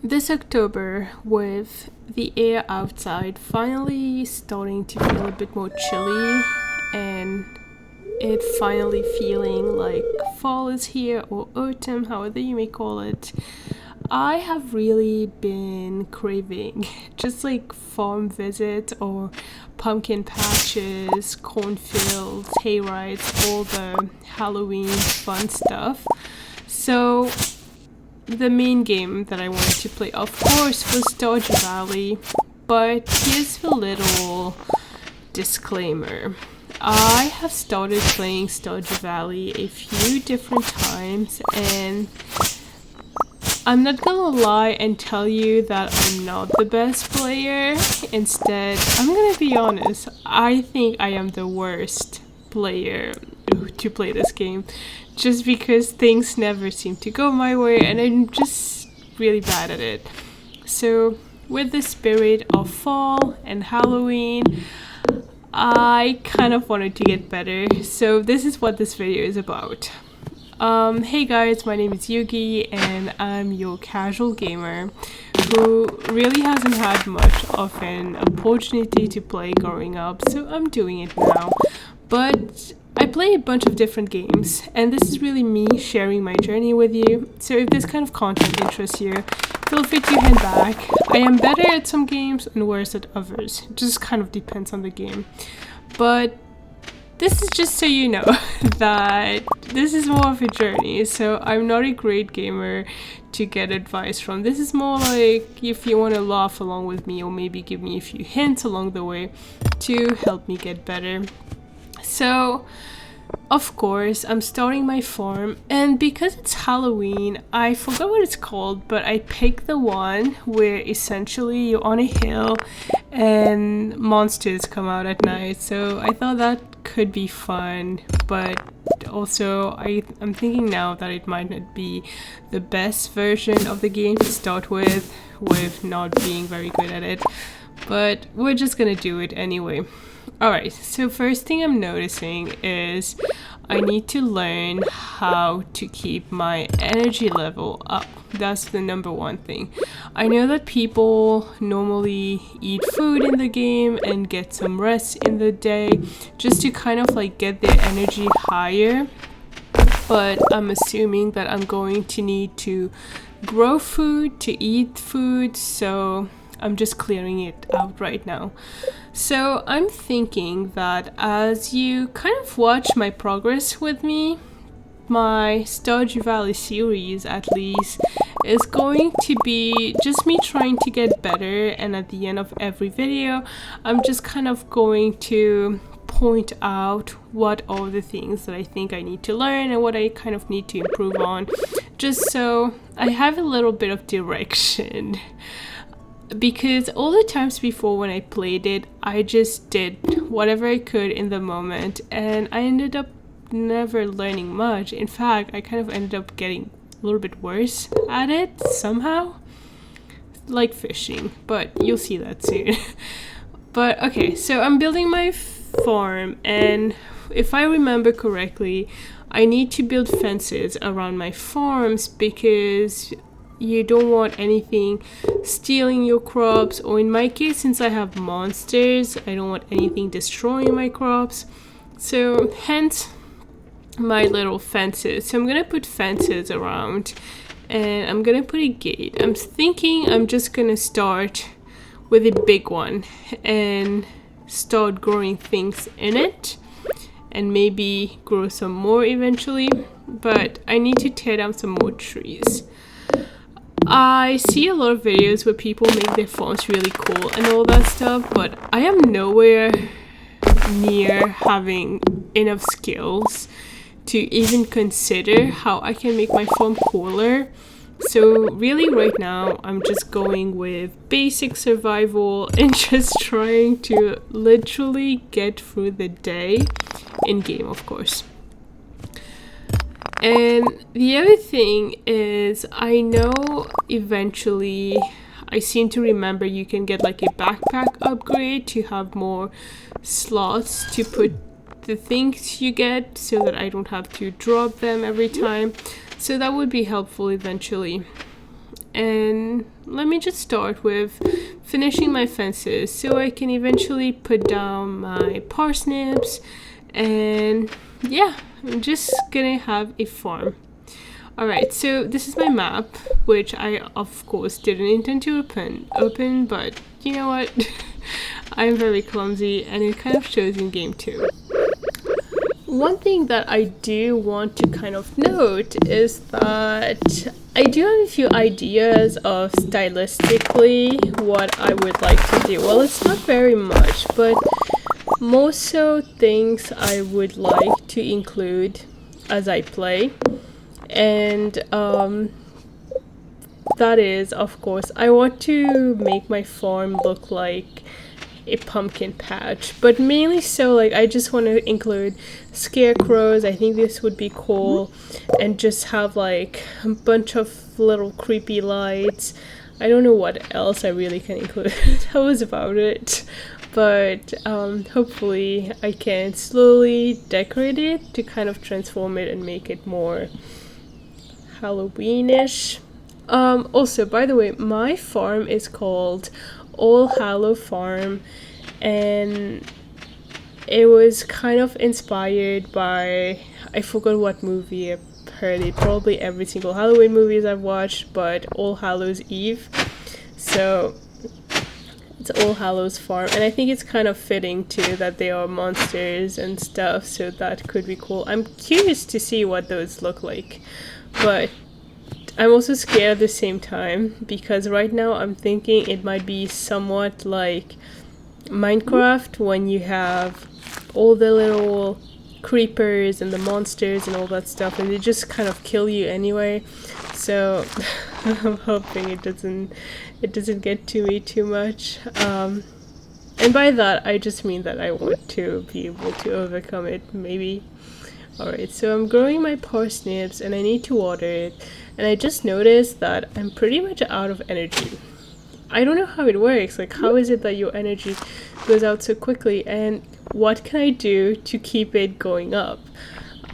This October, with the air outside finally starting to feel a bit more chilly and it finally feeling like fall is here or autumn, however you may call it, I have really been craving just like farm visits or pumpkin patches, cornfields, hay rides, all the Halloween fun stuff. So the main game that I wanted to play, of course, was Stardew Valley, but here's a little disclaimer. I have started playing Stardew Valley a few different times, and I'm not gonna lie and tell you that I'm not the best player. Instead, I'm gonna be honest, I think I am the worst player to play this game, just because things never seem to go my way and I'm just really bad at it. So with the spirit of fall and Halloween, I kind of wanted to get better, so this is what this video is about. Hey guys, my name is Yugi and I'm your casual gamer who really hasn't had much of an opportunity to play growing up, so I'm doing it now. But I play a bunch of different games, and this is really me sharing my journey with you. So if this kind of content interests you, feel free to head back. I am better at some games and worse at others. It just kind of depends on the game. But this is just so you know that this is more of a journey. So I'm not a great gamer to get advice from. This is more like if you want to laugh along with me or maybe give me a few hints along the way to help me get better. So, of course, I'm starting my farm, and because it's Halloween, I forgot what it's called, but I picked the one where essentially you're on a hill and monsters come out at night. So I thought that could be fun, but also I'm thinking now that it might not be the best version of the game to start with not being very good at it, but we're just gonna do it anyway. Alright, so first thing I'm noticing is I need to learn how to keep my energy level up. That's the number one thing. I know that people normally eat food in the game and get some rest in the day just to kind of like get their energy higher, but I'm assuming that I'm going to need to grow food to eat food, so I'm just clearing it out right now. So I'm thinking that as you kind of watch my progress with me, my Stardew Valley series at least is going to be just me trying to get better, and at the end of every video I'm just kind of going to point out what are the things that I think I need to learn and what I kind of need to improve on, just so I have a little bit of direction. Because all the times before when I played it, I just did whatever I could in the moment, and I ended up never learning much. In fact, I kind of ended up getting a little bit worse at it somehow. Like fishing, but you'll see that soon. But okay, so I'm building my farm, and if I remember correctly, I need to build fences around my farms because you don't want anything stealing your crops, or in my case, since I have monsters, I don't want anything destroying my crops. So hence my little fences. So I'm gonna put fences around, and I'm gonna put a gate. I'm thinking I'm just gonna start with a big one and start growing things in it, and maybe grow some more eventually, but I need to tear down some more trees. I see a lot of videos where people make their farms really cool and all that stuff, but I am nowhere near having enough skills to even consider how I can make my farm cooler. So really right now I'm just going with basic survival and just trying to literally get through the day in game, of course. And the other thing is, I know eventually, I seem to remember you can get like a backpack upgrade to have more slots to put the things you get, so that I don't have to drop them every time. So that would be helpful eventually. and let me just start with finishing my fences so I can eventually put down my parsnips, and yeah, I'm just gonna have a farm. Alright, so this is my map, which I of course didn't intend to open, but you know what? I'm very clumsy and it kind of shows in game too. One thing that I do want to kind of note is that I do have a few ideas of stylistically what I would like to do. Well, it's not very much, but more so things I would like to include as I play. And that is, of course, I want to make my farm look like a pumpkin patch, but mainly so like I just want to include scarecrows. I think this would be cool, and just have like a bunch of little creepy lights. I don't know what else I really can include. That was about it, but hopefully I can slowly decorate it to kind of transform it and make it more Halloweenish. Also, by the way, my farm is called All Hallow Farm, and it was kind of inspired by, I forgot what movie I've heard it, probably every single Halloween movies I've watched, but All Hallows Eve. So it's All Hallows Farm, and I think it's kind of fitting too that they are monsters and stuff, so that could be cool. I'm curious to see what those look like, but I'm also scared at the same time, because right now I'm thinking it might be somewhat like Minecraft when you have all the little creepers and the monsters and all that stuff, and they just kind of kill you anyway. So I'm hoping it doesn't get to me too much. And by that I just mean that I want to be able to overcome it, maybe. Alright, so I'm growing my parsnips and I need to water it, and I just noticed that I'm pretty much out of energy. I don't know how it works, like how is it that your energy goes out so quickly, and what can I do to keep it going up?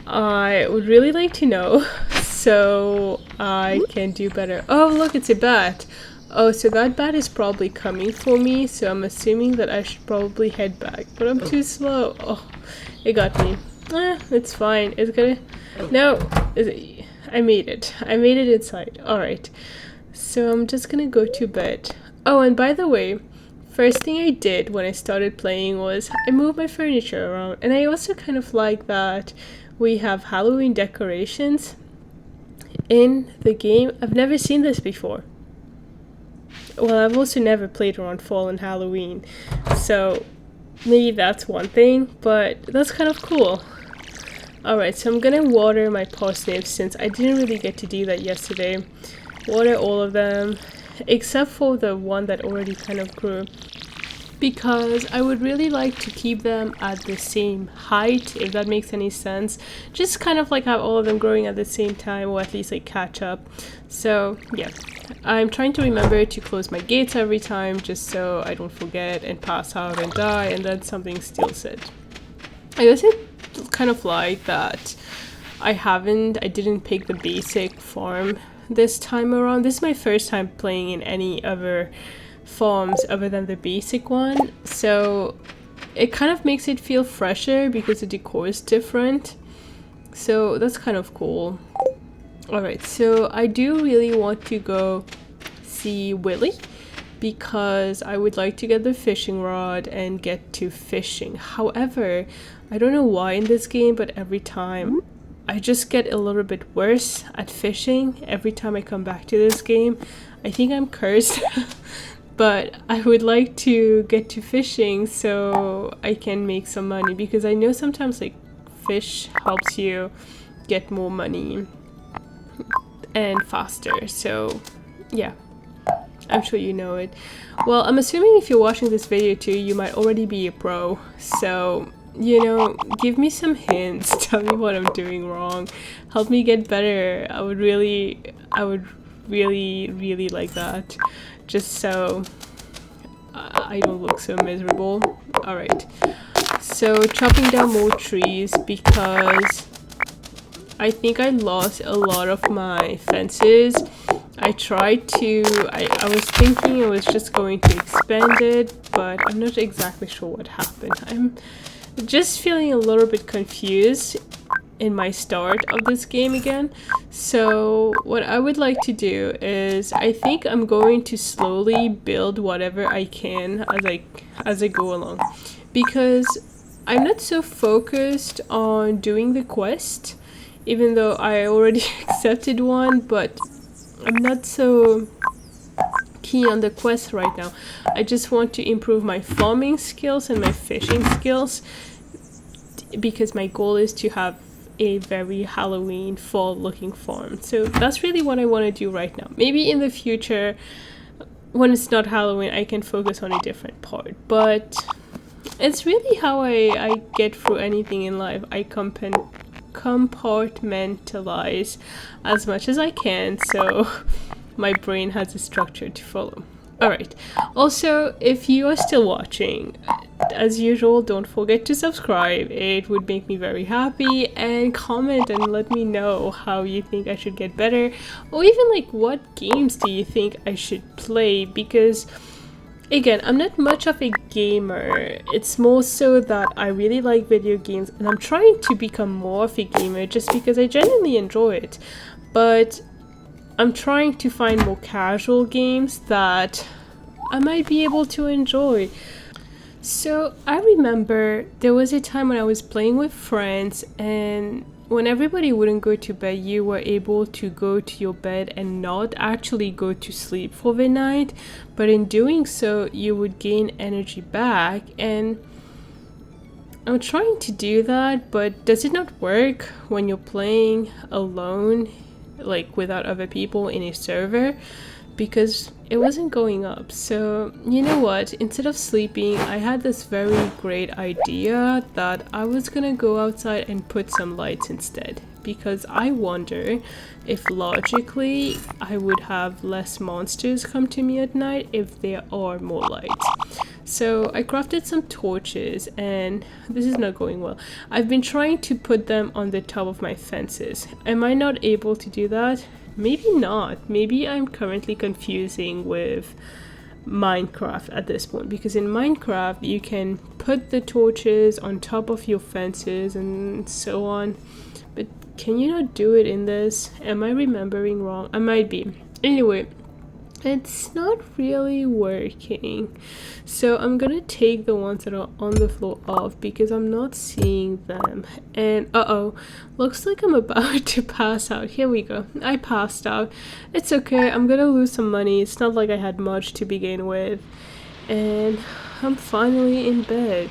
I would really like to know, so I can do better. Oh look, it's a bat! Oh, so that bat is probably coming for me, so I'm assuming that I should probably head back, but I'm too slow. Oh, it got me. It's fine. It's gonna... No! I made it. I made it inside. Alright. So I'm just gonna go to bed. Oh, and by the way, first thing I did when I started playing was I moved my furniture around. And I also kind of like that we have Halloween decorations in the game. I've never seen this before. Well, I've also never played around fall and Halloween. So maybe that's one thing, but that's kind of cool. Alright, so I'm gonna water my parsnips since I didn't really get to do that yesterday. Water all of them, except for the one that already kind of grew, because I would really like to keep them at the same height, if that makes any sense. Just kind of like have all of them growing at the same time, or at least like catch up. So yeah, I'm trying to remember to close my gates every time, just so I don't forget and pass out and die and then something steals it. I guess it kind of like that I didn't pick the basic farm this time around. This is my first time playing in any other farms other than the basic one, so it kind of makes it feel fresher because the decor is different, so that's kind of cool. Alright, so I do really want to go see Willy, because I would like to get the fishing rod and get to fishing. However, I don't know why in this game, but every time I just get a little bit worse at fishing every time I come back to this game. I think I'm cursed. But I would like to get to fishing so I can make some money, because I know sometimes like fish helps you get more money and faster. So yeah, I'm sure you know it. Well, I'm assuming if you're watching this video too, you might already be a pro. So, you know, give me some hints, tell me what I'm doing wrong, help me get better. I would really like that, just so I don't look so miserable. Alright, so chopping down more trees because I think I lost a lot of my fences. I tried to, I was thinking I was just going to expand it, but I'm not exactly sure what happened. I'm just feeling a little bit confused in my start of this game again. So what I would like to do is, I think I'm going to slowly build whatever I can as I go along, because I'm not so focused on doing the quest, even though I already accepted one, but I'm not so keen on the quest right now. I just want to improve my farming skills and my fishing skills, because my goal is to have a very Halloween fall looking farm. So that's really what I want to do right now. Maybe in the future, when it's not Halloween, I can focus on a different part, but it's really how I get through anything in life. I compartmentalize as much as I can, so my brain has a structure to follow. Alright, also, if you are still watching, as usual, don't forget to subscribe. It would make me very happy, and comment and let me know how you think I should get better, or even like what games do you think I should play, because again, I'm not much of a gamer. It's more so that I really like video games, and I'm trying to become more of a gamer just because I genuinely enjoy it. But I'm trying to find more casual games that I might be able to enjoy. So I remember there was a time when I was playing with friends, and when everybody wouldn't go to bed, you were able to go to your bed and not actually go to sleep for the night, but in doing so you would gain energy back. And I'm trying to do that, but does it not work when you're playing alone, like without other people in a server? Because it wasn't going up. So you know what, instead of sleeping, I had this very great idea that I was gonna go outside and put some lights instead, because I wonder if logically I would have less monsters come to me at night if there are more lights. So I crafted some torches, and this is not going well. I've been trying to put them on the top of my fences. Am I not able to do that? Maybe not. Maybe I'm currently confusing with Minecraft at this point, because in Minecraft you can put the torches on top of your fences and so on, but can you not do it in this? Am I remembering wrong? I might be. Anyway, it's not really working, so I'm gonna take the ones that are on the floor off because I'm not seeing them. And looks like I'm about to pass out. Here we go, I passed out. It's okay, I'm gonna lose some money. It's not like I had much to begin with, and I'm finally in bed.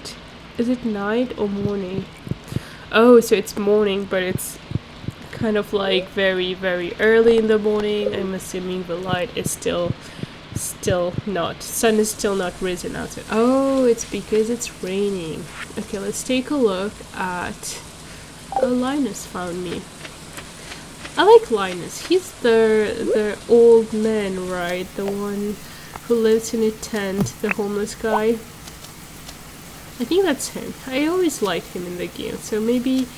Is it night or morning? Oh, so it's morning, but it's kind of like very early in the morning. I'm assuming the light is still not, sun is still not risen outside. Oh, it's because it's raining. Okay, let's take a look at Linus found me. I like Linus. He's the old man, right? The one who lives in a tent, the homeless guy. I think that's him. I always liked him in the game, so maybe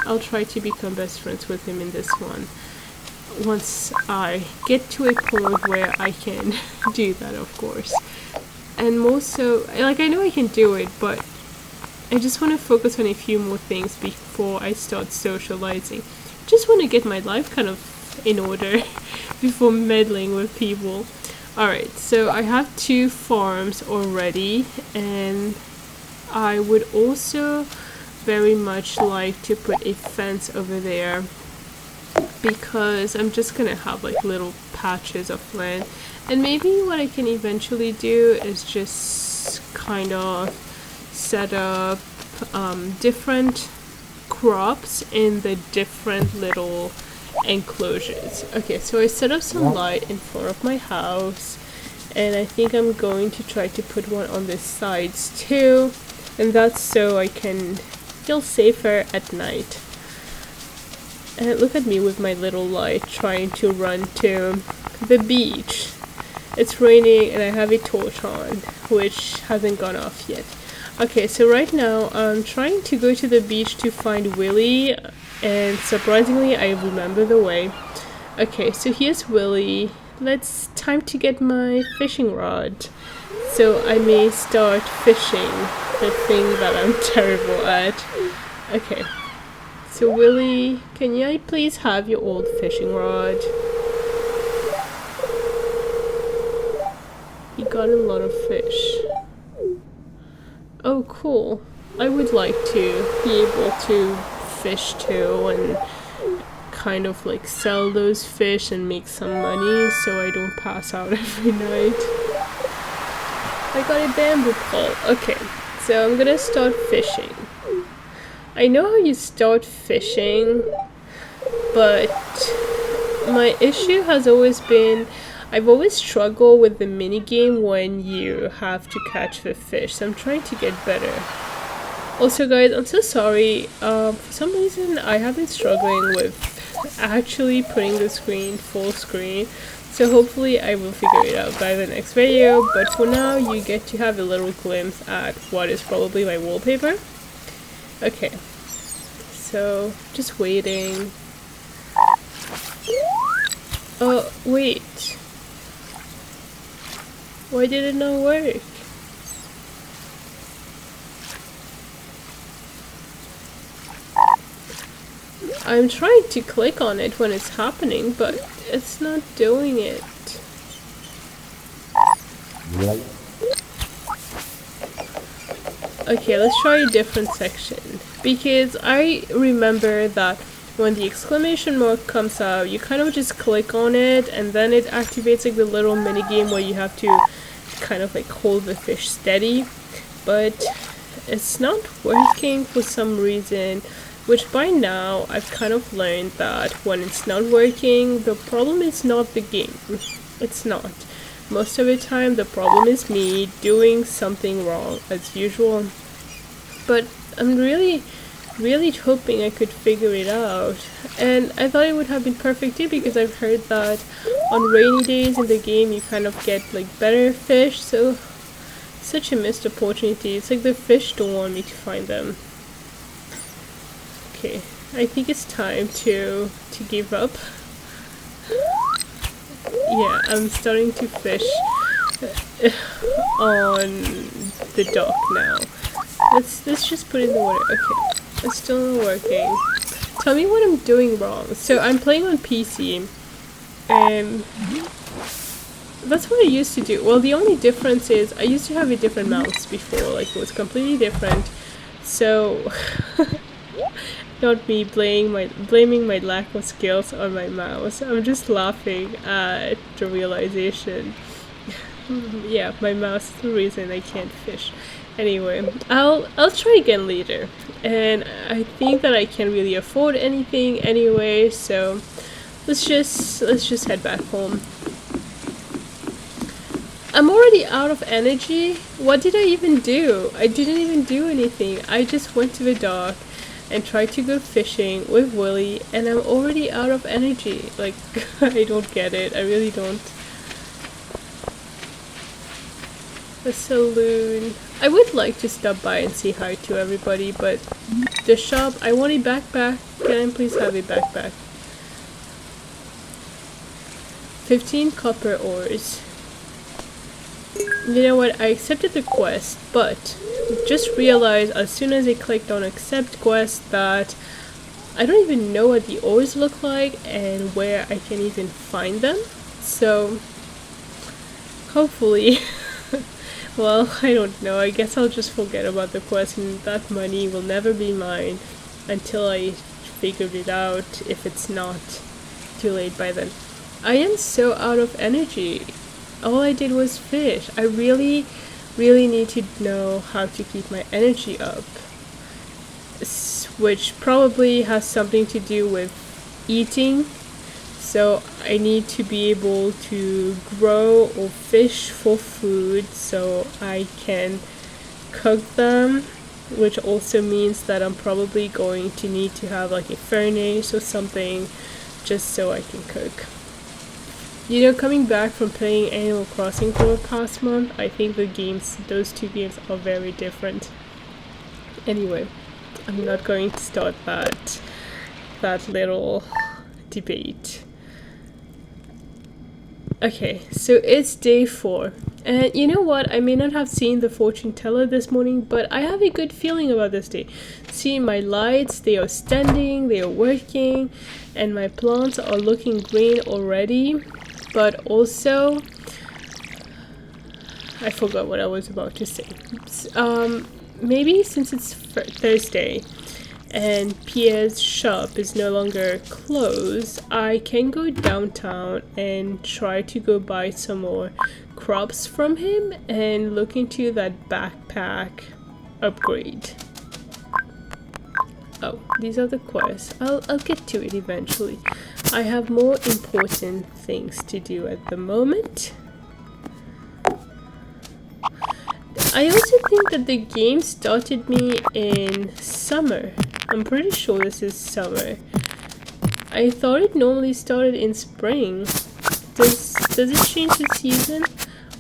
I'll try to become best friends with him in this one, once I get to a point where I can do that, of course. And more so, like, I know I can do it, but I just want to focus on a few more things before I start socializing. Just want to get my life kind of in order before meddling with people. Alright, so I have 2 farms already, and I would also very much like to put a fence over there, because I'm just gonna have like little patches of land. And maybe what I can eventually do is just kind of set up different crops in the different little enclosures. Okay, so I set up some light in front of my house, and I think I'm going to try to put one on the sides too, and that's so I can feel safer at night. And look at me with my little light trying to run to the beach. It's raining and I have a torch on, which hasn't gone off yet. Okay, so right now I'm trying to go to the beach to find Willy, and surprisingly I remember the way. Okay, so here's Willy. Let's time to get my fishing rod. So I may start fishing, the thing that I'm terrible at. Okay. So Willie, can I please have your old fishing rod? He got a lot of fish. Oh cool. I would like to be able to fish too and kind of like sell those fish and make some money so I don't pass out every night. I got a bamboo pole. Okay, so I'm gonna start fishing. I know how you start fishing, but my issue has always been I've always struggled with the minigame when you have to catch the fish, so I'm trying to get better. Also guys, I'm so sorry, for some reason I have been struggling with actually putting the screen full screen, so hopefully I will figure it out by the next video, but for now you get to have a little glimpse at what is probably my wallpaper. Okay, so just waiting. Oh wait, why did it not work? I'm trying to click on it when it's happening, but it's not doing it. Okay, let's try a different section. Because I remember that when the exclamation mark comes out, you kind of just click on it and then it activates like the little mini game where you have to kind of like hold the fish steady. But it's not working for some reason. Which by now, I've kind of learned that when it's not working, the problem is not the game. It's not. Most of the time, the problem is me doing something wrong, as usual. But I'm really hoping I could figure it out. And I thought it would have been perfect too, because I've heard that on rainy days in the game, you kind of get like better fish, so such a missed opportunity. It's like the fish don't want me to find them. Okay, I think it's time to give up. Yeah, I'm starting to fish on the dock now. Let's just put it in the water. Okay, it's still not working. Tell me what I'm doing wrong. So I'm playing on PC, and that's what I used to do. Well, the only difference is I used to have a different mouse before, like it was completely different. So not me blaming my lack of skills on my mouse. I'm just laughing at the realization. Yeah, my mouse is the reason I can't fish. Anyway, I'll try again later. And I think that I can't really afford anything anyway, so let's just head back home. I'm already out of energy. What did I even do? I didn't even do anything. I just went to the dock and tried to go fishing with Willie, and I'm already out of energy. Like, I don't get it. I really don't. The saloon. I would like to stop by and say hi to everybody, but the shop, I want a backpack. Can I please have a backpack? 15 copper ores. You know what, I accepted the quest, but just realized as soon as I clicked on accept quest that I don't even know what the ores look like and where I can even find them. So hopefully, well, I don't know, I guess I'll just forget about the quest and that money will never be mine until I figured it out, if it's not too late by then. I am so out of energy. All I did was fish. I really need to know how to keep my energy up, which probably has something to do with eating. So I need to be able to grow or fish for food so I can cook them, which also means that I'm probably going to need to have like a furnace or something just so I can cook. You know, coming back from playing Animal Crossing for the past month, I think those two games are very different. Anyway, I'm not going to start that little debate. Okay, so it's day 4. And you know what? I may not have seen the fortune teller this morning, but I have a good feeling about this day. See, my lights, they are standing, they are working, and my plants are looking green already. But also, I forgot what I was about to say. Maybe since it's Thursday, and Pierre's shop is no longer closed, I can go downtown and try to go buy some more crops from him and look into that backpack upgrade. Oh, these are the quests. I'll get to it eventually. I have more important things to do at the moment. I also think that the game started me in summer. I'm pretty sure this is summer. I thought it normally started in spring. Does it change the season?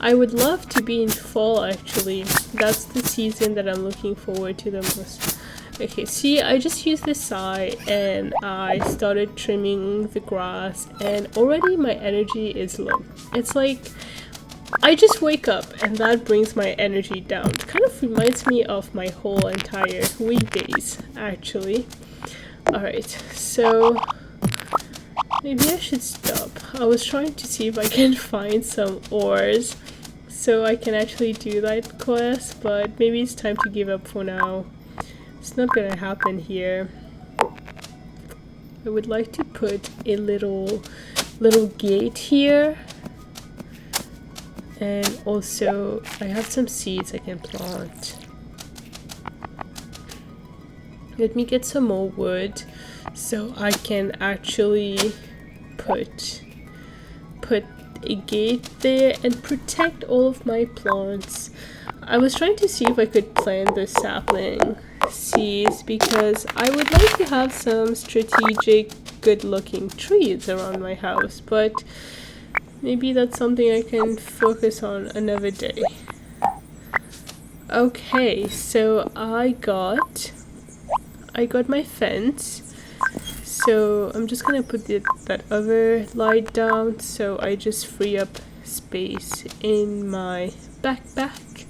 I would love to be in fall actually. That's the season that I'm looking forward to the most. Okay, see, I just used this side and I started trimming the grass and already my energy is low. It's like I just wake up and that brings my energy down. It kind of reminds me of my whole entire weekdays, actually. Alright, so maybe I should stop. I was trying to see if I can find some ores so I can actually do that quest, but maybe it's time to give up for now. It's not gonna happen here. I would like to put a little gate here. And also, I have some seeds I can plant. Let me get some more wood so I can actually put a gate there and protect all of my plants. I was trying to see if I could plant the sapling seeds because I would like to have some strategic, good-looking trees around my house, but maybe that's something I can focus on another day. Okay, so I got my fence. So I'm just gonna put that other light down so I just free up space in my backpack.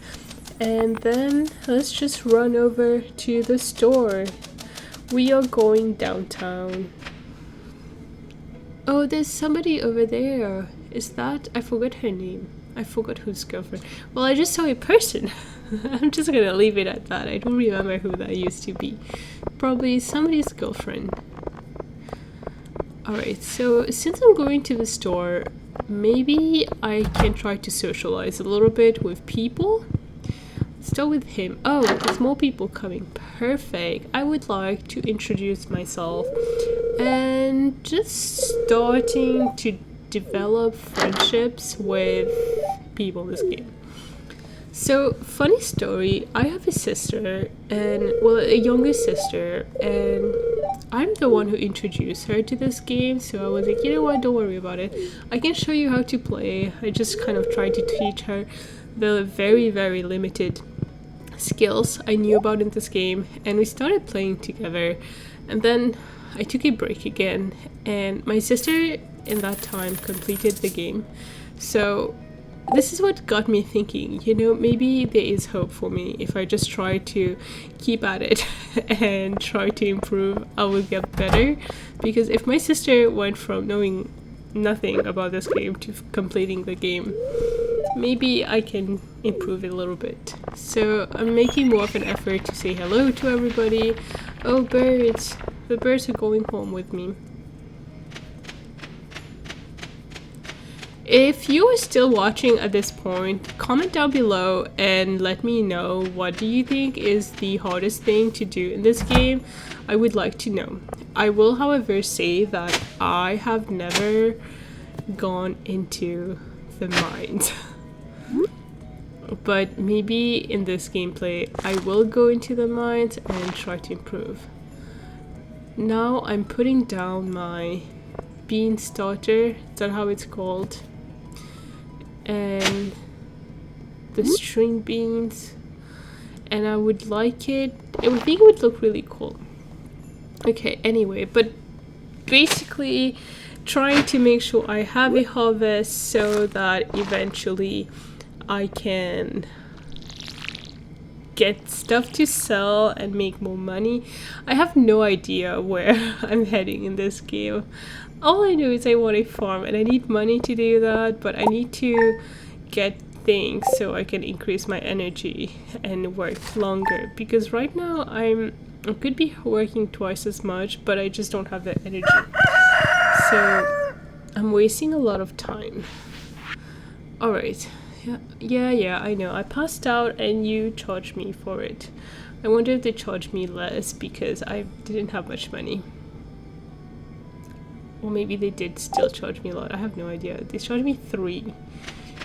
And then let's just run over to the store. We are going downtown. Oh, there's somebody over there. Is that? I forgot her name. I forgot whose girlfriend. Well, I just saw a person. I'm just gonna leave it at that. I don't remember who that used to be. Probably somebody's girlfriend. Alright, so since I'm going to the store, maybe I can try to socialize a little bit with people. Start with him. Oh, there's more people coming. Perfect. I would like to introduce myself and just starting to develop friendships with people in this game. So, funny story, I have a sister, and well, a younger sister, and I'm the one who introduced her to this game, so I was like, you know what, don't worry about it. I can show you how to play. I just kind of tried to teach her the very, very limited skills I knew about in this game, and we started playing together, and then I took a break again, and my sister in that time completed the game. So this is what got me thinking, you know, maybe there is hope for me if I just try to keep at it and try to improve. I will get better, because if my sister went from knowing nothing about this game to completing the game, maybe I can improve it a little bit. So I'm making more of an effort to say hello to everybody. Oh, birds. The birds are going home with me. If you are still watching at this point, comment down below and let me know what do you think is the hardest thing to do in this game. I would like to know. I will, however, say that I have never gone into the mines. But maybe in this gameplay I will go into the mines and try to improve. Now I'm putting down my bean starter, is that how it's called? And the string beans, and I would like it, I would think it would look really cool. Okay, anyway, but basically trying to make sure I have a harvest so that eventually I can get stuff to sell and make more money. I have no idea where I'm heading in this game. All I know is I want a farm and I need money to do that, but I need to get things so I can increase my energy and work longer, because right now I could be working twice as much, but I just don't have the energy. So I'm wasting a lot of time. Alright. Yeah, I know. I passed out and you charged me for it. I wonder if they charged me less because I didn't have much money. Or maybe they did still charge me a lot. I have no idea. They charged me 3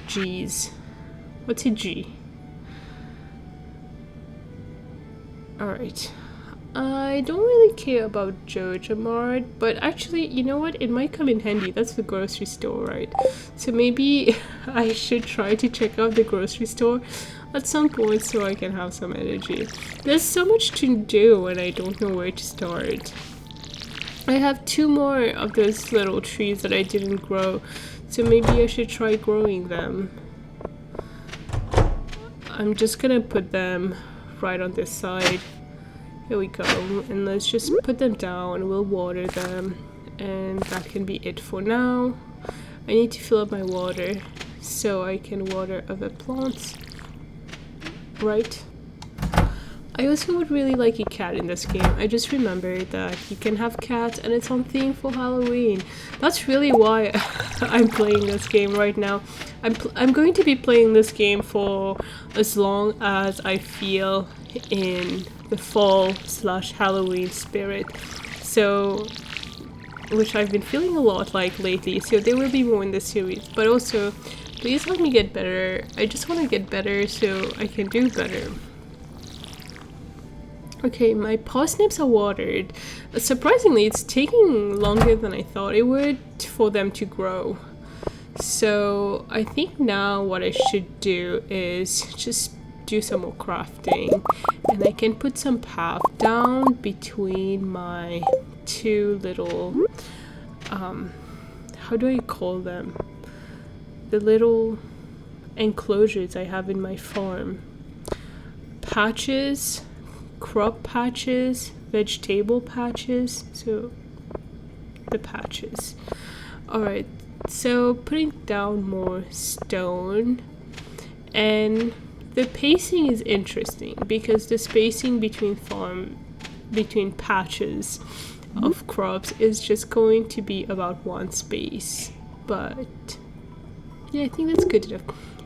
G's. What's a G? Alright. I don't really care about Joja Mart, but actually, you know what? It might come in handy. That's the grocery store, right? So maybe I should try to check out the grocery store at some point so I can have some energy. There's so much to do and I don't know where to start. I have 2 more of those little trees that I didn't grow, so maybe I should try growing them. I'm just gonna put them right on this side. Here we go, and let's just put them down. We'll water them, and that can be it for now. I need to fill up my water so I can water other plants. Right? I also would really like a cat in this game. I just remembered that you can have cats and it's on theme for Halloween. That's really why I'm playing this game right now. I'm going to be playing this game for as long as I feel in the fall/Halloween spirit. So, which I've been feeling a lot like lately. So there will be more in this series. But also, please let me get better. I just want to get better so I can do better. Okay, my parsnips are watered. Surprisingly, it's taking longer than I thought it would for them to grow. So I think now what I should do is just do some more crafting. And I can put some path down between my 2 little, how do I call them? The little enclosures I have in my farm. Patches. Crop patches, vegetable patches, so the patches. Alright, so putting down more stone, and the pacing is interesting because the spacing between patches of crops is just going to be about 1 space, but yeah, I think that's good enough.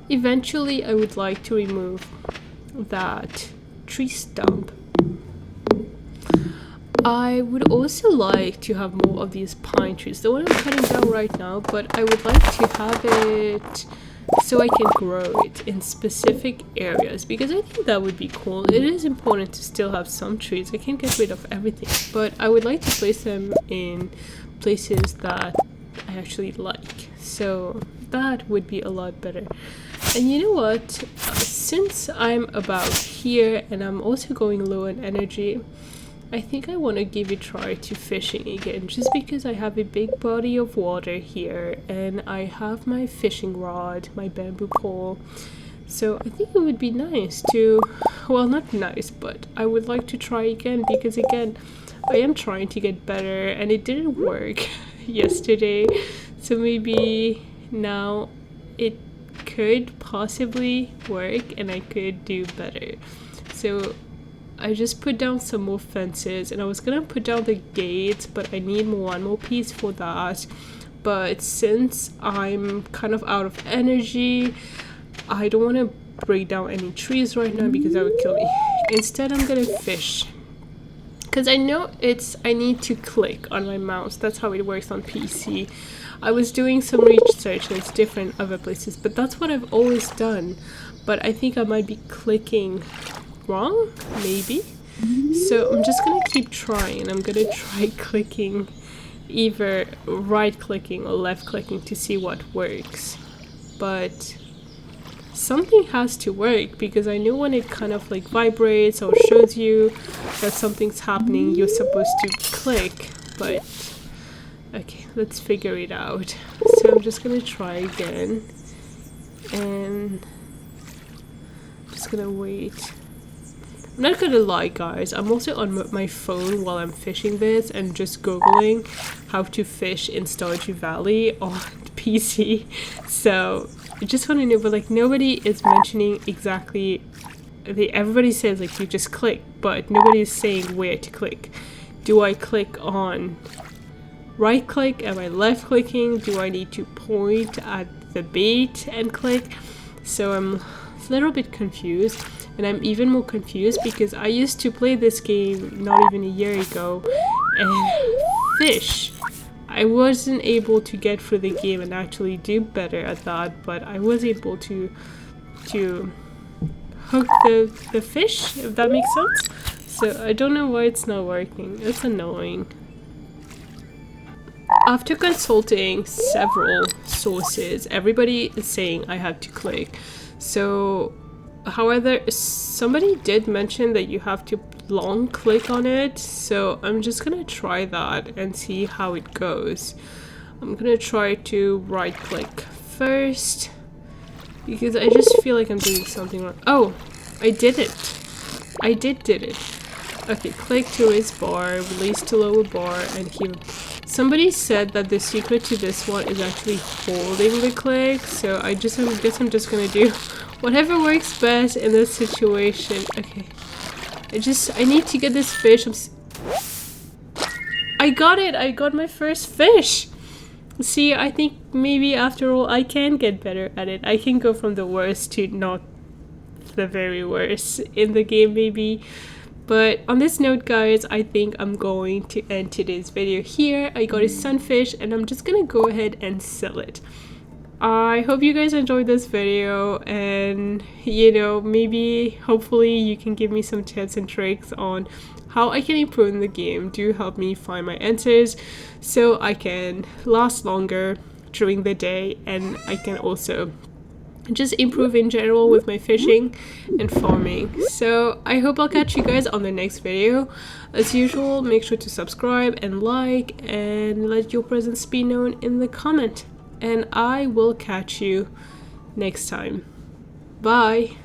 Eventually I would like to remove that tree stump. I would also like to have more of these pine trees, the one I'm cutting down right now, but I would like to have it so I can grow it in specific areas because I think that would be cool. It is important to still have some trees. I can't get rid of everything, but I would like to place them in places that I actually like. So that would be a lot better. And you know what? Since I'm about here and I'm also going low on energy, I think I want to give a try to fishing again, just because I have a big body of water here and I have my fishing rod, my bamboo pole. So I think it would be nice to, well, not nice, but I would like to try again because again, I am trying to get better and it didn't work yesterday. So maybe now it could possibly work and I could do better. So I just put down some more fences and I was gonna put down the gates, but I need 1 more piece for that. But since I'm kind of out of energy, I don't want to break down any trees right now because that would kill me. Instead, I'm gonna fish. Because I know I need to click on my mouse. That's how it works on PC. I was doing some research and it's different other places, but that's what I've always done. But I think I might be clicking wrong, maybe. So I'm just gonna keep trying. I'm gonna try clicking, either right clicking or left clicking to see what works. But something has to work because I know when it kind of like vibrates or shows you that something's happening, you're supposed to click, but Okay, let's figure it out. So I'm just gonna try again. And I'm just gonna wait. I'm not gonna lie, guys, I'm also on my phone while I'm fishing this and just googling how to fish in Stardew Valley on PC. So I just want to know, but like nobody is mentioning exactly. Everybody says like you just click, but nobody is saying where to click. Do I click on right click? Am I left clicking? Do I need to point at the bait and click? So I'm a little bit confused, and I'm even more confused because I used to play this game not even a year ago and fish. I wasn't able to get through the game and actually do better at that, but I was able to hook the fish, if that makes sense. So I don't know why it's not working. It's annoying. After consulting several sources, everybody is saying I have to click. So, however, somebody did mention that you have to long click on it. So I'm just gonna try that and see how it goes. I'm gonna try to right click first because I just feel like I'm doing something wrong. Oh, I did it. I did it. Okay, click to raise bar, release to lower bar, and here. Somebody said that the secret to this one is actually holding the click, so I guess I'm just gonna do whatever works best in this situation. Okay, I need to get this fish. I got it! I got my first fish! See, I think maybe after all I can get better at it. I can go from the worst to not the very worst in the game maybe. But on this note, guys, I think I'm going to end today's video here. I got a sunfish and I'm just gonna go ahead and sell it. I hope you guys enjoyed this video, and you know, maybe hopefully you can give me some tips and tricks on how I can improve in the game. Do help me find my answers so I can last longer during the day, and I can also just improve in general with my fishing and farming. So I hope I'll catch you guys on the next video. As usual, make sure to subscribe and like and let your presence be known in the comment. And I will catch you next time. Bye!